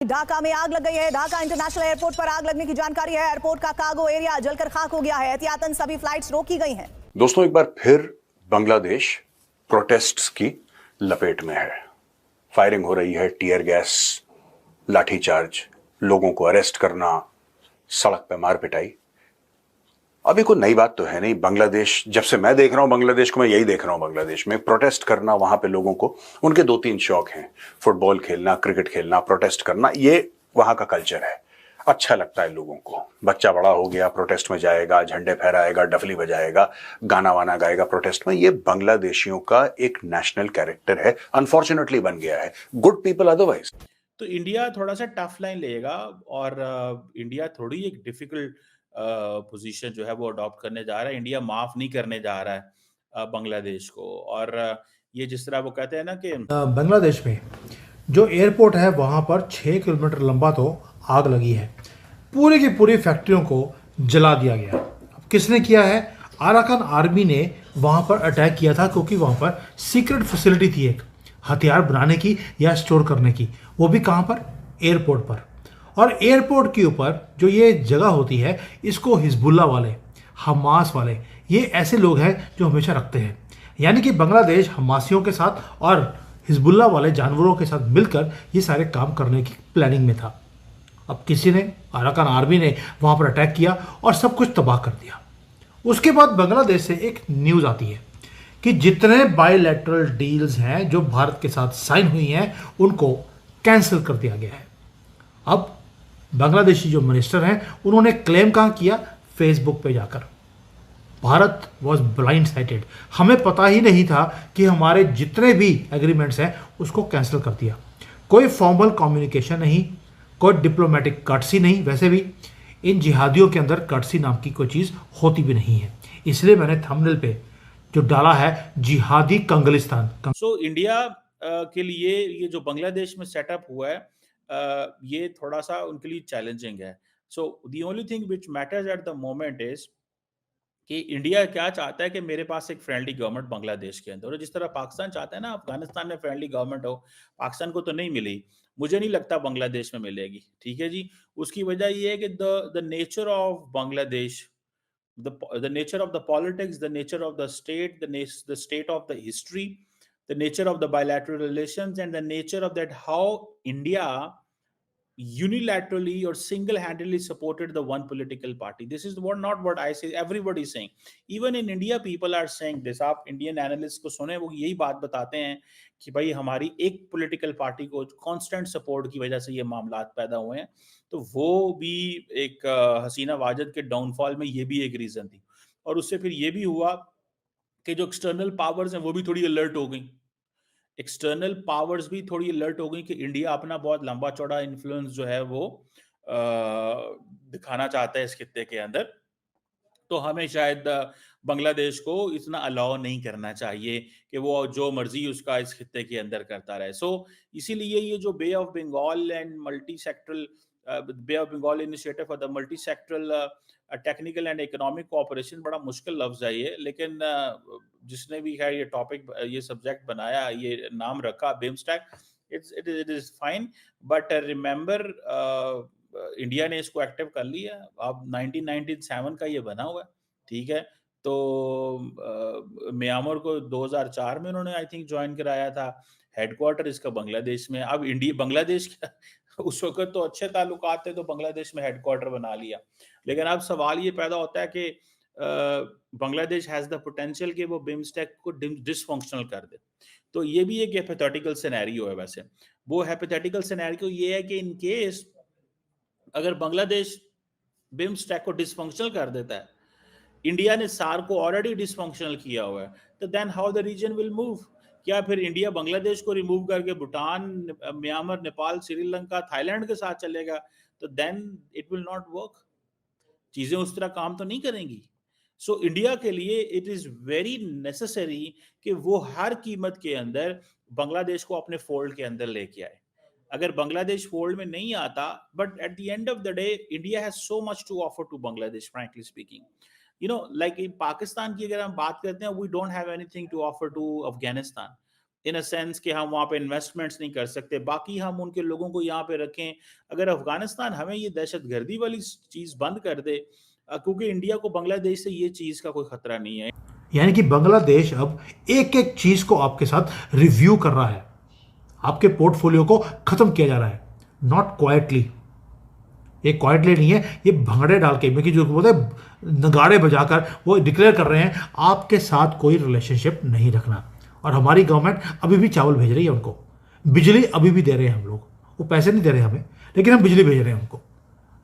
ढाका में आग लग गई है। ढाका इंटरनेशनल एयरपोर्ट पर आग लगने की जानकारी है। एयरपोर्ट का कार्गो एरिया जलकर खाक हो गया है। एहतियातन सभी फ्लाइट्स रोकी गई हैं। दोस्तों, एक बार फिर बांग्लादेश प्रोटेस्ट्स की लपेट में है। फायरिंग हो रही है, टीयर गैस, लाठीचार्ज, लोगों को अरेस्ट करना, सड़क पे मार पिटाई। अभी कोई नई बात तो है नहीं। बांग्लादेश, जब से मैं देख रहा हूं बांग्लादेश को, मैं यही देख रहा हूं बांग्लादेश में प्रोटेस्ट करना। वहां पे लोगों को उनके 2-3 शौक हैं, फुटबॉल खेलना, क्रिकेट खेलना, प्रोटेस्ट करना। ये वहां का कल्चर है। अच्छा लगता है लोगों को। बच्चा बड़ा हो गया, प्रोटेस्ट में जाएगा, झंडे फहराएगा, डफली बजाएगा, गाना वाना गाएगा प्रोटेस्ट में। ये बांग्लादेशियों का एक नेशनल कैरेक्टर है, अनफॉर्चुनेटली बन गया है। Good people otherwise. तो इंडिया थोड़ा सा टफ लाइन लेगा और इंडिया थोड़ी एक डिफिकल्ट पोजीशन जो है वो अडॉप्ट करने जा रहा है। इंडिया माफ नहीं करने जा रहा है बांग्लादेश को। और ये जिस तरह वो कहते हैं ना कि बांग्लादेश में जो एयरपोर्ट है वहाँ पर 6 किलोमीटर लंबा तो आग लगी है। पूरी की पूरी फैक्ट्रियों को जला दिया गया। अब किसने किया है? अराकान आर्मी ने वहाँ पर अटैक किया था, क्योंकि वहाँ पर सीक्रेट फैसिलिटी थी एक हथियार बनाने की या स्टोर करने की। वो भी कहाँ पर? एयरपोर्ट पर। और एयरपोर्ट के ऊपर जो ये जगह होती है, इसको हिजबुल्ला वाले, हमास वाले, ये ऐसे लोग हैं जो हमेशा रखते हैं। यानी कि बांग्लादेश हमासियों के साथ और हिजबुल्ला वाले जानवरों के साथ मिलकर ये सारे काम करने की प्लानिंग में था। अब किसी ने, अराकान आर्मी ने वहाँ पर अटैक किया और सब कुछ तबाह कर दिया। उसके बाद बांग्लादेश से एक न्यूज़ आती है कि जितने बायलैटरल डील्स हैं जो भारत के साथ साइन हुई हैं, उनको कैंसिल कर दिया गया है। अब बांग्लादेशी जो मिनिस्टर हैं, उन्होंने क्लेम कहाँ किया? फेसबुक पे जाकर। भारत वॉज ब्लाइंड साइटेड, हमें पता ही नहीं था कि हमारे जितने भी एग्रीमेंट्स हैं उसको कैंसिल कर दिया। कोई फॉर्मल कम्युनिकेशन नहीं, कोई डिप्लोमेटिक कर्टसी नहीं। वैसे भी इन जिहादियों के अंदर कर्टसी नाम की कोई चीज़ होती भी नहीं है। इसलिए मैंने थंबनेल पे जो डाला है जिहादी कंगलिस्तान। सो इंडिया के लिए ये जो बांग्लादेश में सेटअप हुआ है, ये थोड़ा सा उनके लिए चैलेंजिंग है। So the only thing which matters at the moment is कि इंडिया क्या चाहता है कि मेरे पास एक फ्रेंडली गवर्नमेंट बांग्लादेश के अंदर, और जिस तरह पाकिस्तान चाहता है ना अफगानिस्तान में फ्रेंडली गवर्नमेंट हो। पाकिस्तान को तो नहीं मिली, मुझे नहीं लगता बांग्लादेश में मिलेगी। ठीक है जी। उसकी वजह ये है कि the nature of Bangladesh, the nature of the politics, the nature of the state, the state of the history, the nature of the bilateral relations, and the nature of that how India unilaterally or single-handedly supported the one political party. This is not what I say, everybody is saying. Even in India people are saying this. आप Indian analyst को सुने, वो यही बात बताते हैं कि भाई हमारी एक पॉलिटिकल पार्टी को कांस्टेंट सपोर्ट की वजह से ये मामलात पैदा हुए हैं। तो वो भी एक हसीना वाजद के डाउनफॉल में ये भी एक रीजन थी। और उससे फिर ये भी हुआ कि जो एक्सटर्नल पावर्स हैं वो भी थोड़ी अलर्ट हो गई। एक्सटर्नल पावर्स भी थोड़ी अलर्ट हो गई कि इंडिया अपना बहुत लंबा चौड़ा इन्फ्लुएंस जो है वो दिखाना चाहता है इस खित्ते के अंदर। तो हमें शायद बांग्लादेश को इतना अलाउ नहीं करना चाहिए कि वो जो मर्जी उसका इस खित्ते के अंदर करता रहे। सो इसीलिए ये जो bay of Bengal and multi sectoral bay of Bengal initiative for the multi sectoral technical and economic cooperation, बड़ा मुश्किल लफ्ज है ये, लेकिन जिसने भी है ये टॉपिक, ये सब्जेक्ट बनाया, ये नाम रखा BIMSTEC, it is fine. But remember India ने इसको एक्टिव कर लिया। अब 1997 का ये बना हुआ है। ठीक है। तो म्यांमार को 2004 में उन्होंने आई थिंक ज्वाइन कराया था। हेडक्वार्टर इसका बांग्लादेश में। अब इंडिया बांग्लादेश का उस वक्त तो अच्छे ताल्लुकात थे, तो बांग्लादेश में हेडक्वार्टर बना लिया। लेकिन अब सवाल ये पैदा होता है कि बांग्लादेश हैज द पोटेंशियल कि वो बिम्स्टेक को डिसफंक्शनल कर दे। तो ये भी एक हाइपोथेटिकल सिनेरियो है। वैसे वो हाइपोथेटिकल सिनेरियो ये है कि इन केस अगर बांग्लादेश बिम्स्टेक को डिसफंक्शनल कर देता है, इंडिया ने सार को ऑलरेडी डिसफंक्शनल किया हुआ है, तो then how the region will move? क्या फिर इंडिया बांग्लादेश को रिमूव करके भूटान, म्यांमार, नेपाल, श्रीलंका, थाईलैंड के साथ चलेगा? तो then it will not work. चीजें उस तरह काम तो नहीं करेंगी। सो इंडिया के लिए इट इज वेरी नेसेसरी कि वो हर कीमत के अंदर बांग्लादेश को अपने फोल्ड के अंदर लेके आए। अगर बांग्लादेश फोल्ड में नहीं आता, but at the end of the day India has so much to offer to Bangladesh, frankly speaking. Like in Pakistan की अगर हम बात करते हैं, we don't have anything to offer to Afghanistan. In a sense कि हम वहाँ पे इन्वेस्टमेंट्स नहीं कर सकते, बाकी हम उनके लोगों को यहाँ पे रखें। अगर अफगानिस्तान हमें ये दहशतगर्दी वाली चीज़ बंद कर दे, क्योंकि इंडिया को बांग्लादेश से ये चीज़ का कोई खतरा नहीं है। यानी कि बांग्लादेश अब एक एक चीज को आपके साथ रिव्यू कर रहा है, आपके पोर्टफोलियो को खत्म किया जा रहा है, नॉट क्वाइटली। ये क्वाइटली नहीं है, ये भंगड़े डाल के, क्योंकि जो बोलते हैं नगाड़े बजाकर वो डिक्लेयर कर रहे हैं आपके साथ कोई रिलेशनशिप नहीं रखना। और हमारी गवर्नमेंट अभी भी चावल भेज रही है उनको, बिजली अभी भी दे रहे हैं हम लोग, वो पैसे नहीं दे रहे हमें, लेकिन हम बिजली भेज रहे हैं उनको,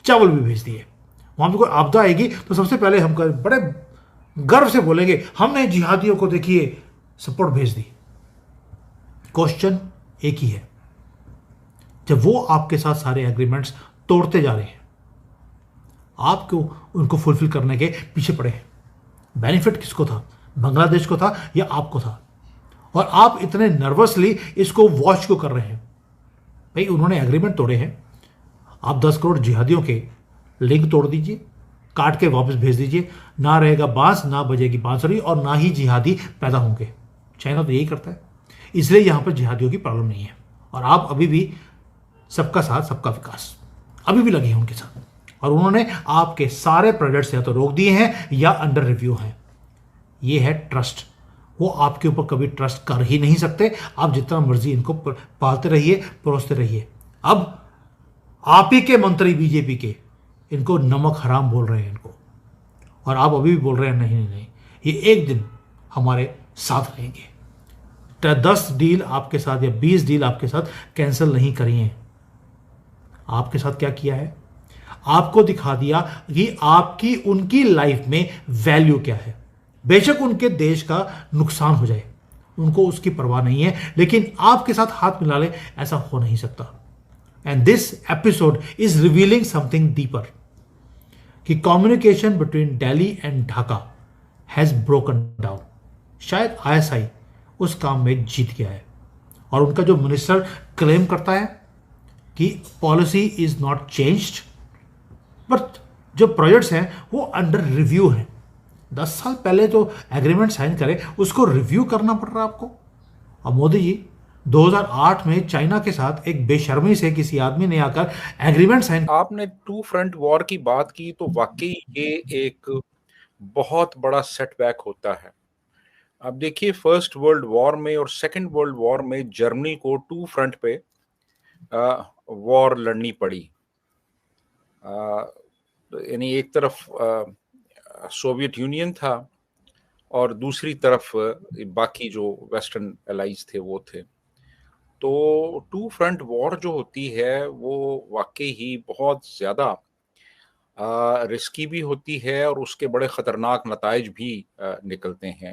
चावल भी भेज दिए। वहां पर कोई आपदा आएगी तो सबसे पहले हम बड़े गर्व से बोलेंगे हमने जिहादियों को देखिए सपोर्ट भेज दी। क्वेश्चन एक ही है, जब वो आपके साथ सारे एग्रीमेंट्स तोड़ते जा रहे हैं, आप क्यों उनको फुलफिल करने के पीछे पड़े हैं? बेनिफिट किसको था, बांग्लादेश को था या आपको था? और आप इतने नर्वसली इसको वॉच क्यों कर रहे हैं? भाई उन्होंने एग्रीमेंट तोड़े हैं, आप 10 करोड़ जिहादियों के लिंक तोड़ दीजिए, काट के वापस भेज दीजिए, ना रहेगा बांस, ना बजेगी बांसुरी, और ना ही जिहादी पैदा होंगे। चाइना तो यही करता है, इसलिए यहां पर जिहादियों की प्रॉब्लम नहीं है। और आप अभी भी सबका साथ सबका विकास अभी भी लगे हैं उनके साथ, और उन्होंने आपके सारे प्रोजेक्ट्स या तो रोक दिए हैं या अंडर रिव्यू हैं। ये है ट्रस्ट, वो आपके ऊपर कभी ट्रस्ट कर ही नहीं सकते। आप जितना मर्जी इनको पालते रहिए, परोसते रहिए। अब आप ही के मंत्री बीजेपी के इनको नमक हराम बोल रहे हैं इनको, और आप अभी भी बोल रहे हैं नहीं नहीं नहीं, ये एक दिन हमारे साथ रहेंगे। 10 डील आपके साथ या 20 डील आपके साथ कैंसिल नहीं करी हैं। आपके साथ क्या किया है? आपको दिखा दिया कि आपकी उनकी लाइफ में वैल्यू क्या है। बेशक उनके देश का नुकसान हो जाए, उनको उसकी परवाह नहीं है, लेकिन आपके साथ हाथ मिला ले, ऐसा हो नहीं सकता। And this episode is revealing something deeper, कि communication between Delhi and Dhaka has broken down. शायद आईएसआई उस काम में जीत गया है, और उनका जो मिनिस्टर क्लेम करता है कि policy is not changed, but जो प्रोजेक्ट्स हैं वो अंडर रिव्यू हैं। 10 साल पहले जो एग्रीमेंट साइन करे उसको रिव्यू करना पड़ रहा है आपको। अब मोदी जी 2008 में चाइना के साथ एक बेशर्मी से किसी आदमी ने आकर एग्रीमेंट साइन। आपने टू फ्रंट वॉर की बात की, तो वाकई ये एक बहुत बड़ा सेटबैक होता है। अब देखिए, फर्स्ट वर्ल्ड वॉर में और सेकंड वर्ल्ड वॉर में जर्मनी को टू फ्रंट पे वॉर लड़नी पड़ी। यानी एक तरफ सोवियत यूनियन था और दूसरी तरफ बाकी जो वेस्टर्न एलाइज थे वो थे। तो टू फ्रंट वॉर जो होती है वो वाकई ही बहुत ज़्यादा रिस्की भी होती है, और उसके बड़े ख़तरनाक नताइज भी निकलते हैं।